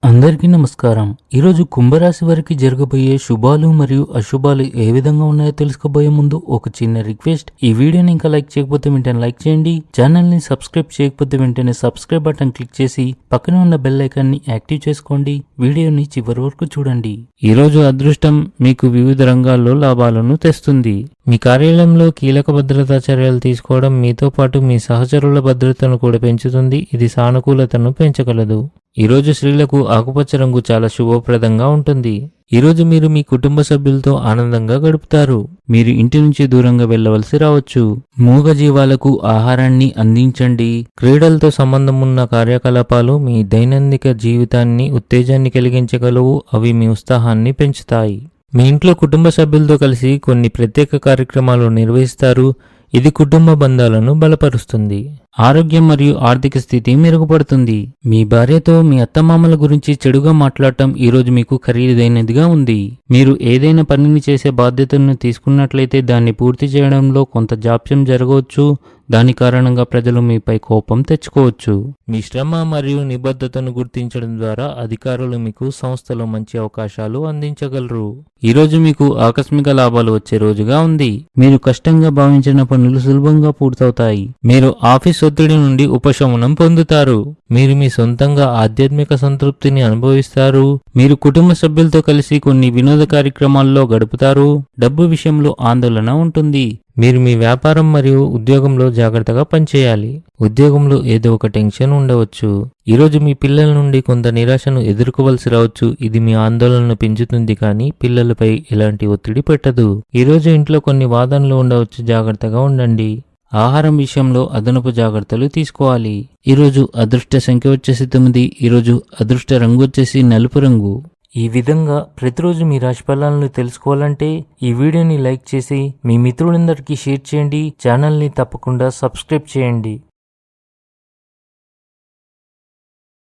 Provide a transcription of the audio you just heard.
అందరికీ నమస్కారం. ఈరోజు కుంభరాశి వారికి జరగబోయే శుభాలు మరియు అశుభాలు ఏ విధంగా ఉన్నాయో తెలుసుకోబోయే ముందు ఒక చిన్న రిక్వెస్ట్. ఈ వీడియోని ఇంకా లైక్ చేయకపోతే వెంటనే లైక్ చేయండి. ఛానల్ ని సబ్స్క్రైబ్ చేయకపోతే వెంటనే సబ్స్క్రైబ్ బటన్ క్లిక్ చేసి పక్కనే ఉన్న బెల్ ఐకాన్ ని యాక్టివ్ చేసుకోండి. వీడియోని చివరి వరకు చూడండి. ఈ రోజు అదృష్టం మీకు వివిధ రంగాల్లో లాభాలను తెస్తుంది. మీ కార్యాలయంలో కీలక భద్రతా చర్యలు తీసుకోవడం మీతో పాటు మీ సహచరుల భద్రతను కూడా పెంచుతుంది. ఇది సానుకూలతను పెంచగలదు. ఈరోజు స్త్రీలకు ఆకుపచ్చ రంగు చాలా శుభప్రదంగా ఉంటుంది. ఈరోజు మీరు మీ కుటుంబ సభ్యులతో ఆనందంగా గడుపుతారు. మీరు ఇంటి నుంచి దూరంగా వెళ్ళవలసి రావచ్చు. మూగ జీవాలకు ఆహారాన్ని అందించండి. క్రీడలతో సంబంధం ఉన్న కార్యకలాపాలు మీ దైనందిక జీవితాన్ని ఉత్తేజాన్ని కలిగించగలవు. అవి మీ ఉత్సాహాన్ని పెంచుతాయి. మీ ఇంట్లో కుటుంబ సభ్యులతో కలిసి కొన్ని ప్రత్యేక కార్యక్రమాలు నిర్వహిస్తారు. ఇది కుటుంబ బంధాలను బలపరుస్తుంది. ఆరోగ్యం మరియు ఆర్థిక స్థితి మెరుగుపడుతుంది. మీ భార్యతో మీ అత్తమామల గురించి చెడుగా మాట్లాడటం ఈరోజు మీకు ఖరీదైనదిగా ఉంది. మీరు ఏదైనా పనిని చేసే బాధ్యతను తీసుకున్నట్లయితే దాన్ని పూర్తి చేయడంలో కొంత జాప్యం జరగవచ్చు. దాని కారణంగా ప్రజలు మీపై కోపం తెచ్చుకోవచ్చు. మీ శ్రమ మరియు నిబద్ధతను గుర్తించడం ద్వారా అధికారులు మీకు సంస్థలో మంచి అవకాశాలు అందించగలరు. ఈరోజు మీకు ఆకస్మిక లాభాలు వచ్చే రోజుగా ఉంది. మీరు కష్టంగా భావించిన పనులు సులభంగా పూర్తవుతాయి. మీరు ఆఫీస్ ఒత్తిడి నుండి ఉపశమనం పొందుతారు. మీరు మీ సొంతంగా ఆధ్యాత్మిక సంతృప్తిని అనుభవిస్తారు. మీరు కుటుంబ సభ్యులతో కలిసి కొన్ని వినోద కార్యక్రమాల్లో గడుపుతారు. డబ్బు విషయంలో ఆందోళన ఉంటుంది. మీరు మీ వ్యాపారం మరియు ఉద్యోగంలో జాగ్రత్తగా పనిచేయాలి. ఉద్యోగంలో ఏదో ఒక టెన్షన్ ఉండవచ్చు. ఈరోజు మీ పిల్లల నుండి కొంత నిరాశను ఎదుర్కోవలసి రావచ్చు. ఇది మీ ఆందోళనను పెంచుతుంది, కానీ పిల్లలపై ఎలాంటి ఒత్తిడి పెట్టదు. ఈరోజు ఇంట్లో కొన్ని వాదనలు ఉండవచ్చు. జాగ్రత్తగా ఉండండి. ఆహారం విషయంలో అదనపు జాగ్రత్తలు తీసుకోవాలి. ఈరోజు అదృష్ట సంఖ్య వచ్చేసి 9. ఈరోజు అదృష్ట రంగు వచ్చేసి నలుపు రంగు. ఈ విధంగా ప్రతిరోజు మీ రాశి ఫలాలను తెలుసుకోవాలంటే ఈ వీడియోని లైక్ చేసి మీ మిత్రులందరికీ షేర్ చేయండి. ఛానల్ని తప్పకుండా సబ్స్క్రైబ్ చేయండి.